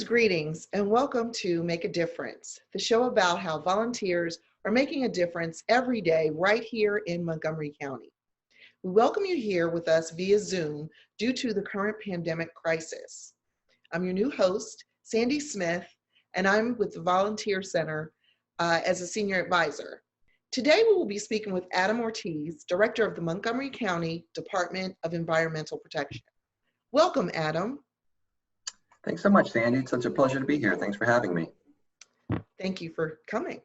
greetings and welcome to Make a Difference, the show about how volunteers are making a difference every day right here in Montgomery County. We welcome you here with us via Zoom due to the current pandemic crisis. I'm your new host, Sandy Smith, and I'm with the Volunteer Center as a senior advisor. Today we will be speaking with Adam Ortiz, Director of the Montgomery County Department of Environmental Protection. Welcome, Adam. Thanks so much, Sandy. It's such a pleasure to be here. Thanks for having me. Thank you for coming.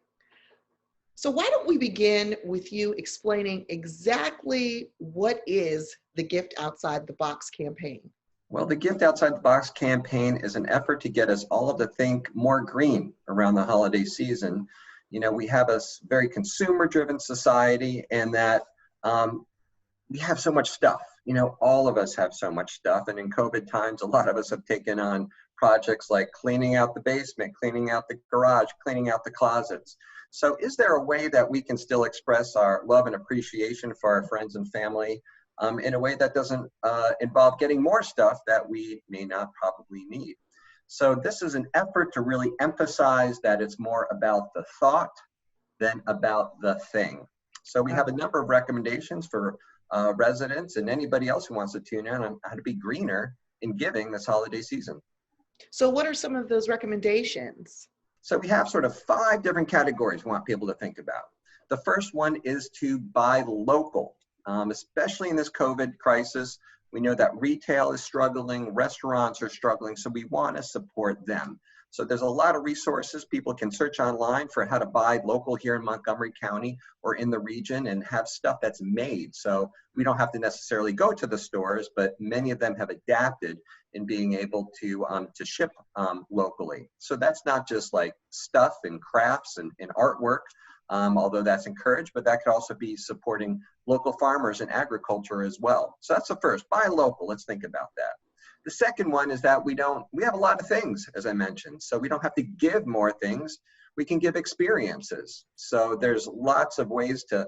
So why don't we begin with you explaining exactly what is the Gift Outside the Box campaign? Well, the Gift Outside the Box campaign is an effort to get us all to think more green around the holiday season. You know, we have a very consumer-driven society, and that we have so much stuff. You know, all of us have so much stuff, and in COVID times, a lot of us have taken on projects like cleaning out the basement, cleaning out the garage, cleaning out the closets. So is there a way that we can still express our love and appreciation for our friends and family in a way that doesn't involve getting more stuff that we may not probably need? So this is an effort to really emphasize that it's more about the thought than about the thing. So we have a number of recommendations for residents and anybody else who wants to tune in on how to be greener in giving this holiday season. So what are some of those recommendations? So we have sort of 5 different categories we want people to think about. The first one is to buy local, especially in this COVID crisis. We know that retail is struggling, restaurants are struggling, so we want to support them. So there's a lot of resources. People can search online for how to buy local here in Montgomery County or in the region and have stuff that's made. So we don't have to necessarily go to the stores, but many of them have adapted in being able to ship locally. So that's not just like stuff and crafts and artwork, although that's encouraged, but that could also be supporting local farmers and agriculture as well. So that's the first, buy local. Let's think about that. The second one is that we have a lot of things, as I mentioned, so we don't have to give more things. We can give experiences. So there's lots of ways to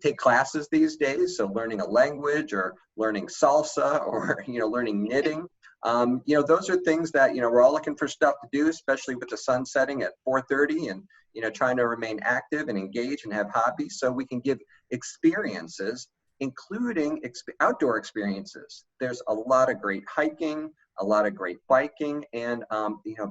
take classes these days. So learning a language or learning salsa or, learning knitting. Those are things that, we're all looking for stuff to do, especially with the sun setting at 4:30 and, trying to remain active and engage and have hobbies. So we can give experiences, including outdoor experiences. There's a lot of great hiking, a lot of great biking, and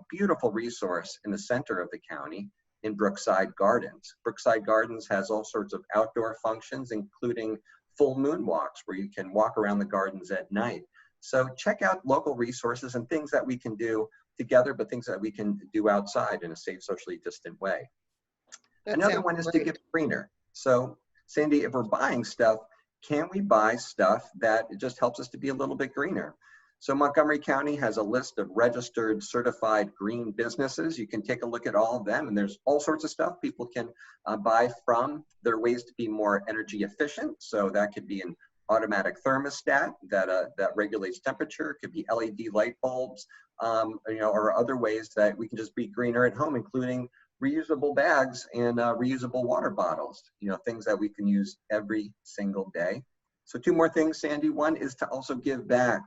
beautiful resource in the center of the county in Brookside Gardens. Brookside Gardens has all sorts of outdoor functions, including full moon walks where you can walk around the gardens at night. So check out local resources and things that we can do together, but things that we can do outside in a safe, socially distant way. Another one is to get greener. So Sandy, if we're buying stuff, can we buy stuff that just helps us to be a little bit greener? So Montgomery County has a list of registered certified green businesses. You can take a look at all of them, and there's all sorts of stuff people can buy from. There are ways to be more energy efficient. So that could be an automatic thermostat that regulates temperature. It could be LED light bulbs, or other ways that we can just be greener at home, including reusable bags and reusable water bottles, things that we can use every single day. So 2 more things, Sandy. One is to also give back.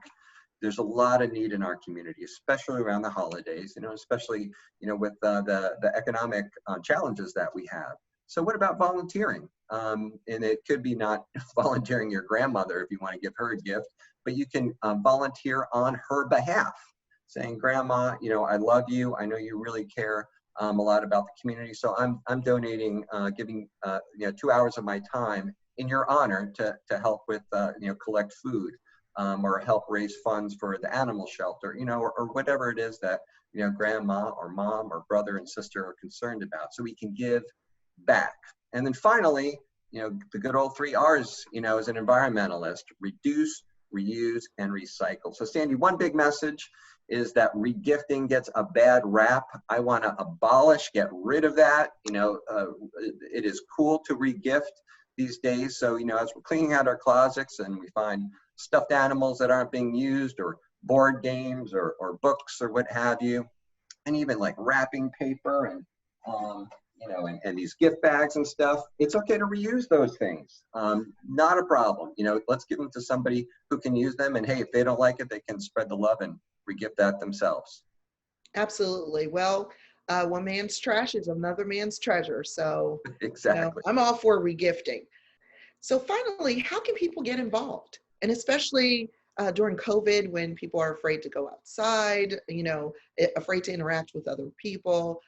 There's a lot of need in our community, especially around the holidays, especially, with the economic challenges that we have. So what about volunteering? And it could be not volunteering your grandmother if you want to give her a gift, but you can volunteer on her behalf, saying, Grandma, I love you. I know you really care a lot about the community. So I'm donating, giving 2 hours of my time in your honor to help with collect food or help raise funds for the animal shelter, or whatever it is that grandma or mom or brother and sister are concerned about. So we can give back. And then finally, the good old 3 R's, as an environmentalist: reduce, reuse, and recycle. So Sandy, one big message is that regifting gets a bad rap. I want to abolish, get rid of that. It is cool to regift these days. So, as we're cleaning out our closets and we find stuffed animals that aren't being used, or board games or books or what have you, and even like wrapping paper and and these gift bags and stuff, it's okay to reuse those things. Not a problem. Let's give them to somebody who can use them. And hey, if they don't like it, they can spread the love and regift that themselves. Absolutely. Well, one man's trash is another man's treasure. So, Exactly. I'm all for regifting. So finally, how can people get involved? And especially during COVID when people are afraid to go outside, afraid to interact with other people,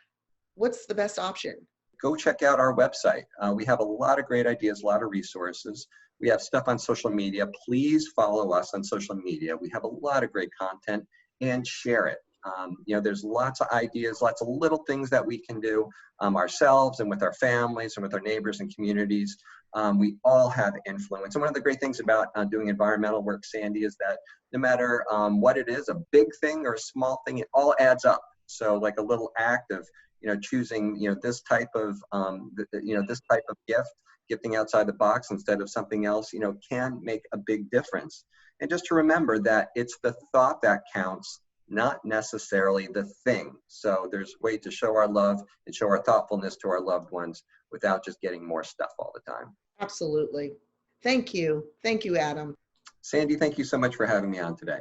what's the best option? Go check out our website. We have a lot of great ideas, a lot of resources. We have stuff on social media. Please follow us on social media. We have a lot of great content, and share it. There's lots of ideas, lots of little things that we can do ourselves and with our families and with our neighbors and communities. We all have influence. And one of the great things about doing environmental work, Sandy, is that no matter what it is, a big thing or a small thing, it all adds up. So like a little act of choosing this type of this type of gifting outside the box instead of something else, can make a big difference. And just to remember that it's the thought that counts, not necessarily the thing. So there's a way to show our love and show our thoughtfulness to our loved ones without just getting more stuff all the time. Absolutely. Thank you. Thank you, Adam. Sandy, thank you so much for having me on today.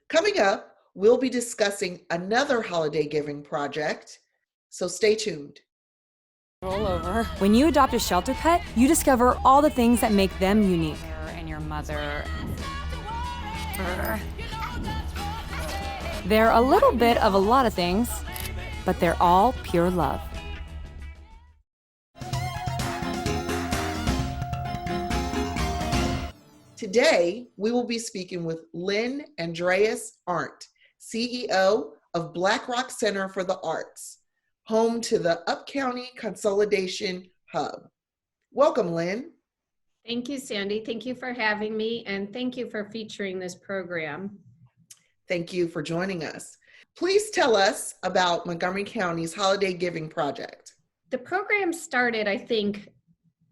Coming up, we'll be discussing another holiday giving project, so stay tuned. Roll over. When you adopt a shelter pet, you discover all the things that make them unique. And your mother. They're a little bit of a lot of things, but they're all pure love. Today, we will be speaking with Lynn Andreas Arndt, CEO of BlackRock Center for the Arts, home to the Up-County Consolidation Hub. Welcome, Lynn. Thank you, Sandy. Thank you for having me, and thank you for featuring this program. Thank you for joining us. Please tell us about Montgomery County's Holiday Giving Project. The program started, I think,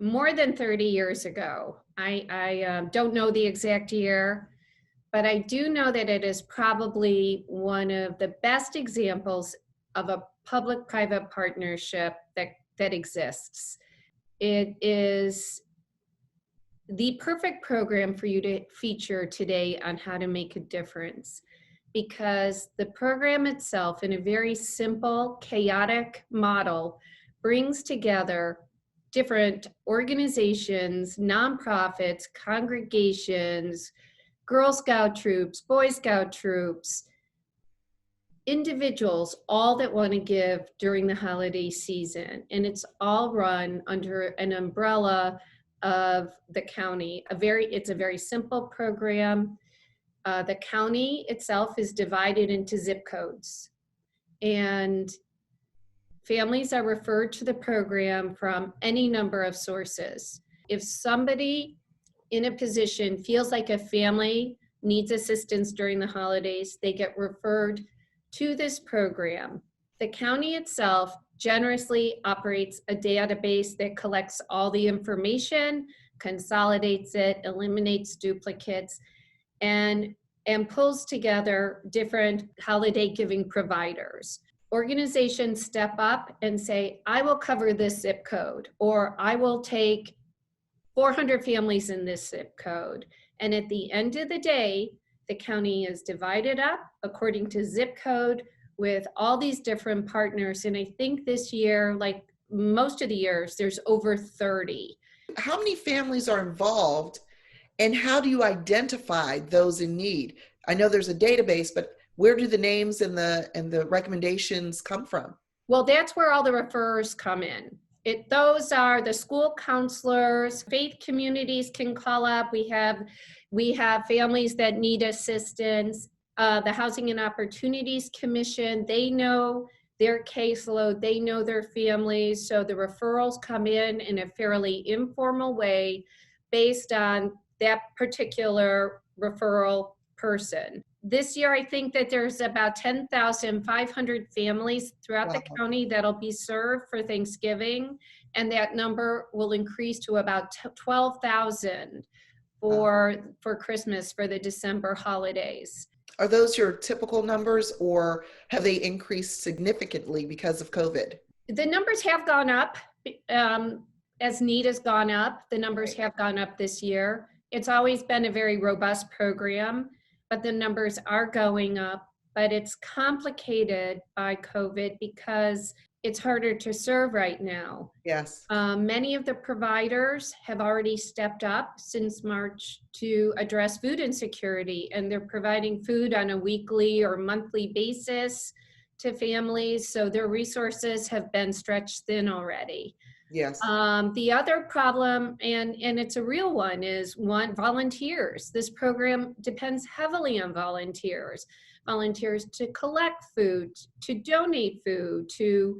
more than 30 years ago. I don't know the exact year, but I do know that it is probably one of the best examples of a public-private partnership that exists. It is the perfect program for you to feature today on how to make a difference, because the program itself, in a very simple, chaotic model, brings together different organizations, nonprofits, congregations, Girl Scout troops, Boy Scout troops, individuals, all that want to give during the holiday season. And it's all run under an umbrella of the county. It's a very simple program. The county itself is divided into zip codes, and families are referred to the program from any number of sources. If somebody in a position feels like a family needs assistance during the holidays, they get referred to this program. The county itself generously operates a database that collects all the information, consolidates it, eliminates duplicates, and pulls together different holiday giving providers. Organizations step up and say, I will cover this zip code, or I will take 400 families in this zip code. And at the end of the day, the county is divided up according to zip code with all these different partners. And I think this year, like most of the years, there's over 30. How many families are involved, and how do you identify those in need? I know there's a database, but where do the names and the recommendations come from? Well, that's where all the referrers come in. Those are the school counselors, faith communities can call up. We have families that need assistance. The Housing and Opportunities Commission, they know their caseload, they know their families. So the referrals come in a fairly informal way based on that particular referral person. This year, I think that there's about 10,500 families throughout the county that'll be served for Thanksgiving, and that number will increase to about 12,000 for Christmas, for the December holidays. Are those your typical numbers, or have they increased significantly because of COVID? The numbers have gone up. As need has gone up, the numbers have gone up this year. It's always been a very robust program, but the numbers are going up. but it's complicated by COVID because it's harder to serve right now. Yes. Many of the providers have already stepped up since March to address food insecurity, and they're providing food on a weekly or monthly basis to families, so their resources have been stretched thin already. Yes. The other problem, and it's a real one, is volunteers. This program depends heavily on volunteers to collect food, to donate food, to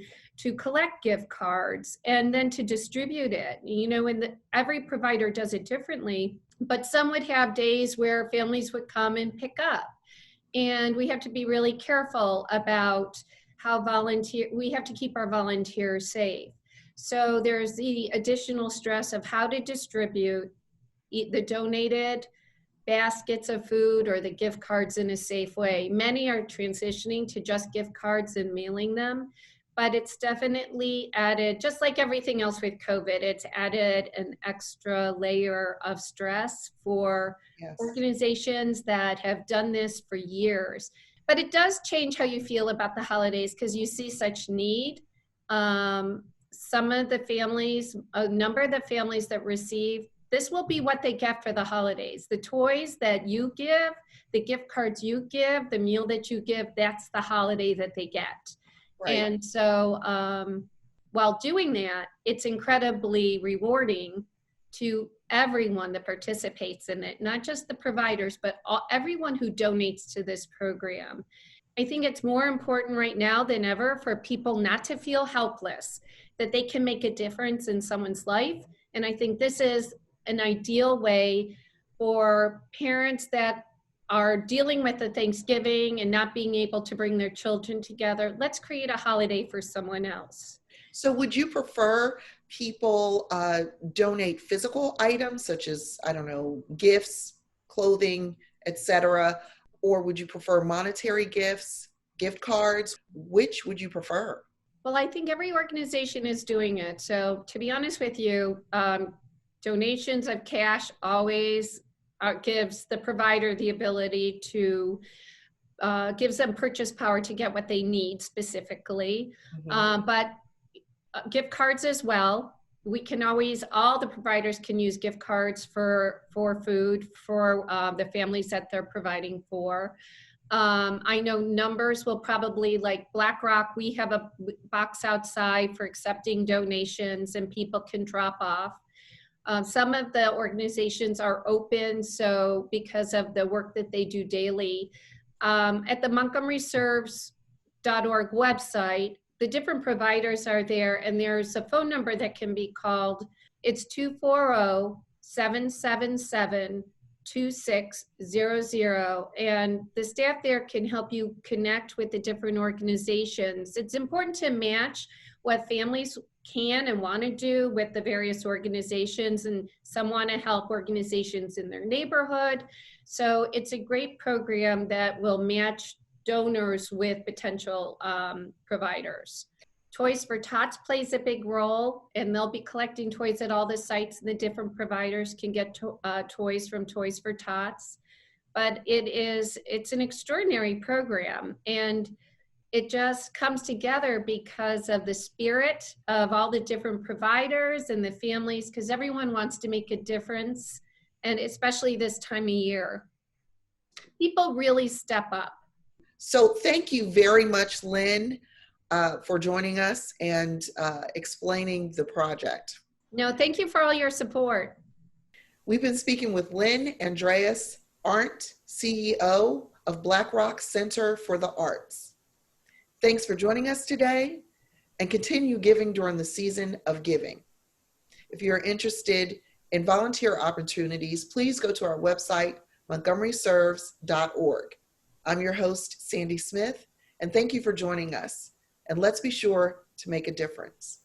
collect gift cards, and then to distribute it. You know, and every provider does it differently, but some would have days where families would come and pick up. And we have to be really careful about how we have to keep our volunteers safe. So there's the additional stress of how to distribute the donated baskets of food or the gift cards in a safe way. Many are transitioning to just gift cards and mailing them, but it's definitely added, just like everything else with COVID, it's added an extra layer of stress for organizations that have done this for years. But it does change how you feel about the holidays because you see such need. Some of the families, a number of the families that receive, this will be what they get for the holidays. The toys that you give, the gift cards you give, the meal that you give, that's the holiday that they get. Right. And so while doing that, it's incredibly rewarding to everyone that participates in it, not just the providers, but everyone who donates to this program. I think it's more important right now than ever for people not to feel helpless, that they can make a difference in someone's life. And I think this is an ideal way for parents that are dealing with the Thanksgiving and not being able to bring their children together. Let's create a holiday for someone else. So would you prefer people donate physical items such as, I don't know, gifts, clothing, etc., or would you prefer monetary gifts, gift cards? Which would you prefer? Well, I think every organization is doing it. So to be honest with you, donations of cash always gives the provider the ability to, gives them purchase power to get what they need specifically. Mm-hmm. But gift cards as well. We can always, all the providers can use gift cards for food for the families that they're providing for. I know numbers will probably, like BlackRock, we have a box outside for accepting donations and people can drop off. Some of the organizations are open, so because of the work that they do daily. At the MontgomeryServes.org website, the different providers are there, and there's a phone number that can be called. It's 240-777-2600, and the staff there can help you connect with the different organizations. It's important to match what families can and want to do with the various organizations, and some want to help organizations in their neighborhood. So it's a great program that will match donors with potential providers. Toys for Tots plays a big role, and they'll be collecting toys at all the sites, and the different providers can get toys from Toys for Tots. But it's an extraordinary program, and it just comes together because of the spirit of all the different providers and the families, because everyone wants to make a difference, and especially this time of year. People really step up. So thank you very much, Lynn, for joining us and explaining the project. No, thank you for all your support. We've been speaking with Lynn Andreas Arndt, CEO of BlackRock Center for the Arts. Thanks for joining us today, and continue giving during the season of giving. If you're interested in volunteer opportunities, please go to our website, MontgomeryServes.org. I'm your host, Sandy Smith, and thank you for joining us. And let's be sure to make a difference.